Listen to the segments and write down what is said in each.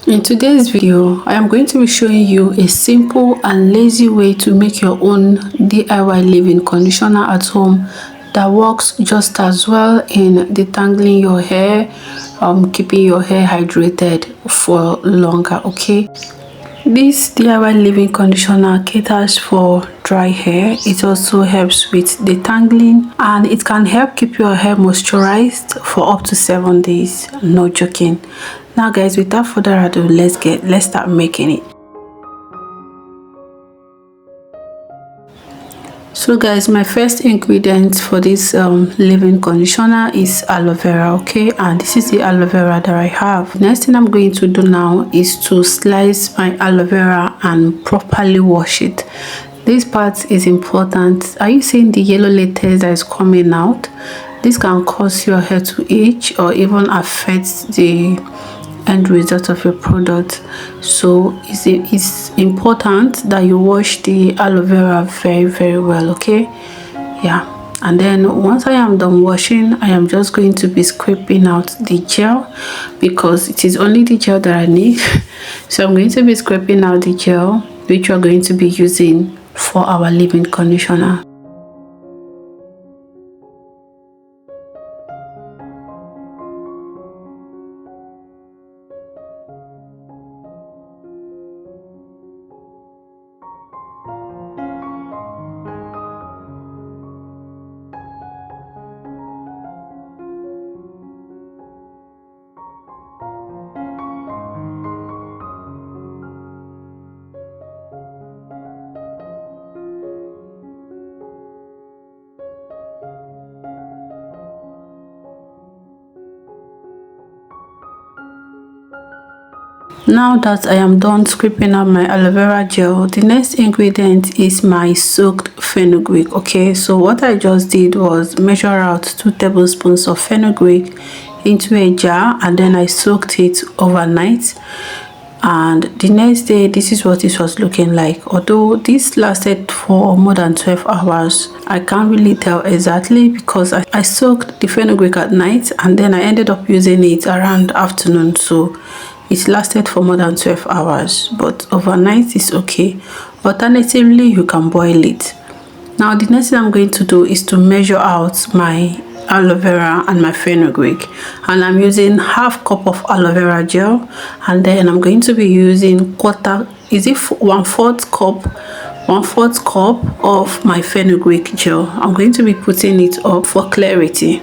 In today's video, I am going to be showing you a simple and lazy way to make your own DIY leave-in conditioner at home that works just as well in detangling your hair, keeping your hair hydrated for longer. Okay, this DIY leave-in conditioner caters for dry hair. It also helps with detangling and it can help keep your hair moisturized for up to 7 days. No joking. Now guys, without further ado, let's start making it. So guys, my first ingredient for this leave-in conditioner is aloe vera. Okay, and this is the aloe vera that I have. Next thing I'm going to do now is to slice my aloe vera and properly wash it. This part is important. Are you seeing the yellow latex that is coming out? This can cause your hair to itch or even affect the end result of your product. So it's important that you wash the aloe vera very well. Okay, yeah. And then once I am done washing, I am just going to be scraping out the gel because it is only the gel that I need. So I'm going to be scraping out the gel which we're going to be using for our leave-in conditioner. Now that I am done scraping out my aloe vera gel, the next ingredient is my soaked fenugreek. Okay, so what I just did was measure out 2 tablespoons of fenugreek into a jar and then I soaked it overnight. And the next day, this is what it was looking like. Although this lasted for more than 12 hours, I can't really tell exactly because I soaked the fenugreek at night and then I ended up using it around afternoon. So it lasted for more than 12 hours, but overnight is okay. Alternatively, you can boil it. Now the next thing I'm going to do is to measure out my aloe vera and my fenugreek, and I'm using half cup of aloe vera gel, and then I'm going to be using 1/4 cup of my fenugreek gel. I'm going to be putting it up for clarity.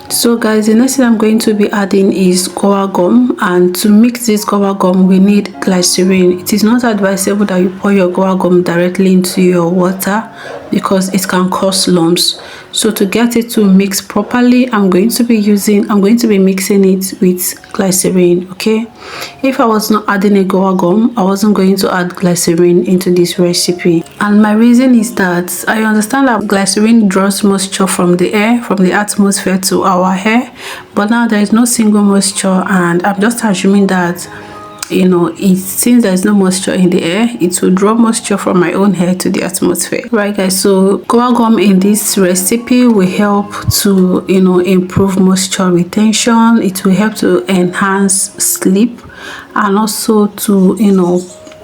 So guys, the next thing I'm going to be adding is Guar Gum, and to mix this Guar Gum we need glycerin. It is not advisable that you pour your Guar Gum directly into your water because it can cause lumps. So to get it to mix properly, I'm going to be mixing it with glycerin. Okay, if I was not adding a Guar Gum, I wasn't going to add glycerin into this recipe, and my reason is that I understand that glycerin draws moisture from the air, from the atmosphere to our hair, but now there is no single moisture, and I'm just assuming that, you know, since there is no moisture in the air, it will draw moisture from my own hair to the atmosphere. Right guys, so Guar Gum in this recipe will help to, you know, improve moisture retention. It will help to enhance sleep and also to, you know,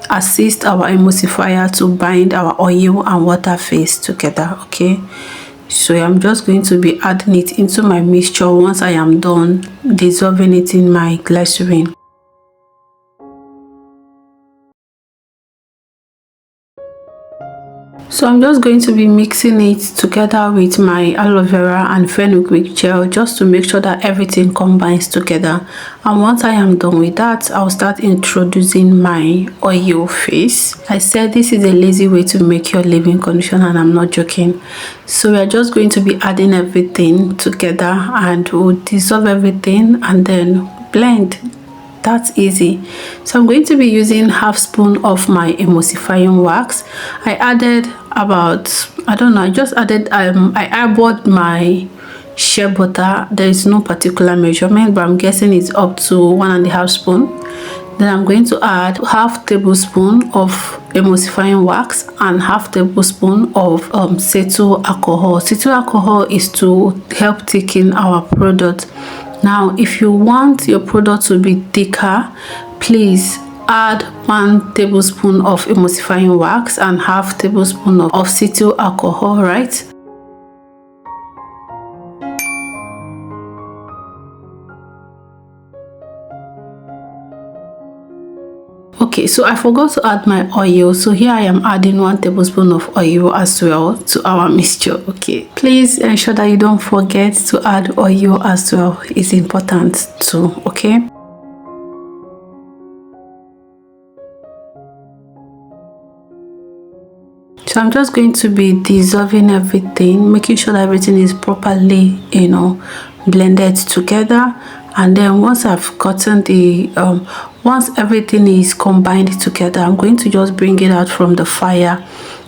assist our emulsifier to bind our oil and water phase together. Okay, so I'm just going to be adding it into my mixture once I am done dissolving it in my glycerin. So I'm just going to be mixing it together with my aloe vera and fenugreek gel just to make sure that everything combines together. And once I am done with that, I'll start introducing my oil phase. I said this is a lazy way to make your leave-in conditioner, and I'm not joking. So we're just going to be adding everything together and we'll dissolve everything and then blend. That's easy. So I'm going to be using half spoon of my emulsifying wax. I added about, I don't know, I just added I eyeballed my shea butter. There is no particular measurement, but I'm guessing it's up to 1.5 spoons. Then I'm going to add half tablespoon of emulsifying wax and half tablespoon of cetyl alcohol. Cetyl alcohol is to help thicken our product. Now if you want your product to be thicker, please add 1 tablespoon of emulsifying wax and half tablespoon of cetyl alcohol, right? Okay, so I forgot to add my oil, so here I am adding 1 tablespoon of oil as well to our mixture. Okay, please ensure that you don't forget to add oil as well. It's important too. Okay, so I'm just going to be dissolving everything, making sure that everything is properly, blended together. And then once I've gotten the once everything is combined together, I'm going to just bring it out from the fire.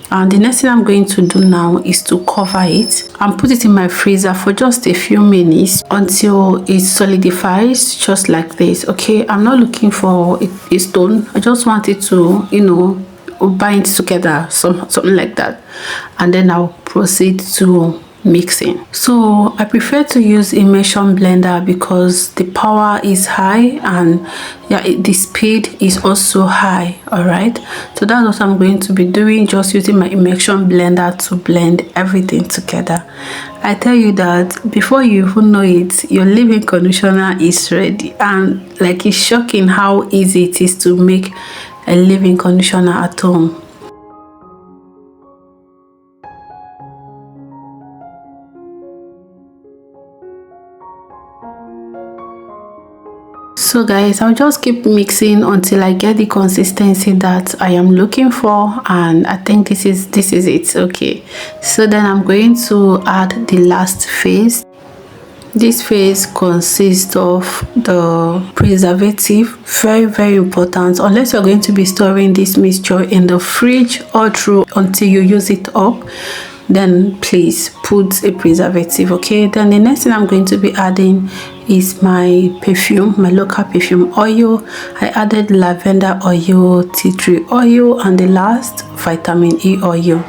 And the next thing I'm going to do now is to cover it and put it in my freezer for just a few minutes until it solidifies, just like this. Okay, I'm not looking for a stone. I just want it to, bind together, something like that. And then I'll proceed to mixing. So I prefer to use immersion blender because the power is high and the speed is also high. All right, so that's what I'm going to be doing, just using my immersion blender to blend everything together. I tell you that before you even know it, your leave-in conditioner is ready. And like, it's shocking how easy it is to make a leave-in conditioner at home. So guys, I'll just keep mixing until I get the consistency that I am looking for, and I think this is it. Okay, so then I'm going to add the last phase. This phase consists of the preservative. Very important. Unless you're going to be storing this mixture in the fridge or through until you use it up, then please put a preservative. Okay, then the next thing I'm going to be adding is my perfume, my local perfume oil. I added lavender oil, tea tree oil, and the last vitamin E oil.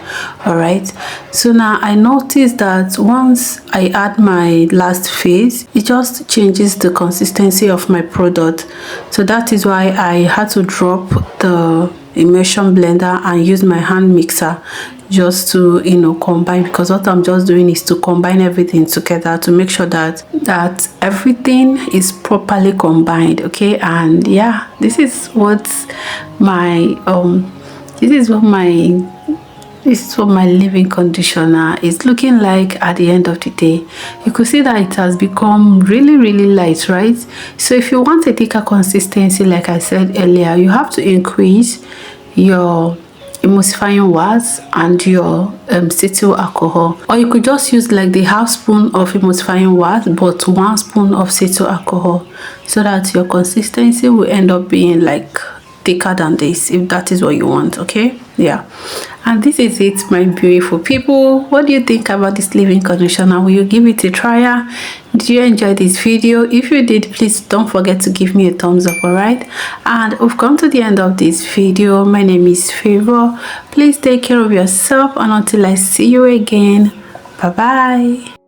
All right, so now I noticed that once I add my last phase, it just changes the consistency of my product. So that is why I had to drop the immersion blender and use my hand mixer just to combine, because what I'm just doing is to combine everything together to make sure that everything is properly combined. Okay, and yeah, this is what my leave-in conditioner is looking like at the end of the day. You could see that it has become really light, right? So if you want a thicker consistency, like I said earlier, you have to increase your emulsifying wax and your cetyl alcohol, or you could just use like the half spoon of emulsifying wax but 1 spoon of cetyl alcohol, so that your consistency will end up being like thicker than this, if that is what you want. Okay, yeah, and this is it, my beautiful people. What do you think about this leave-in conditioner? Will you give it a try? Did you enjoy this video? If you did, please don't forget to give me a thumbs up. All right, and we've come to the end of this video. My name is Favor. Please take care of yourself, and until I see you again, bye bye.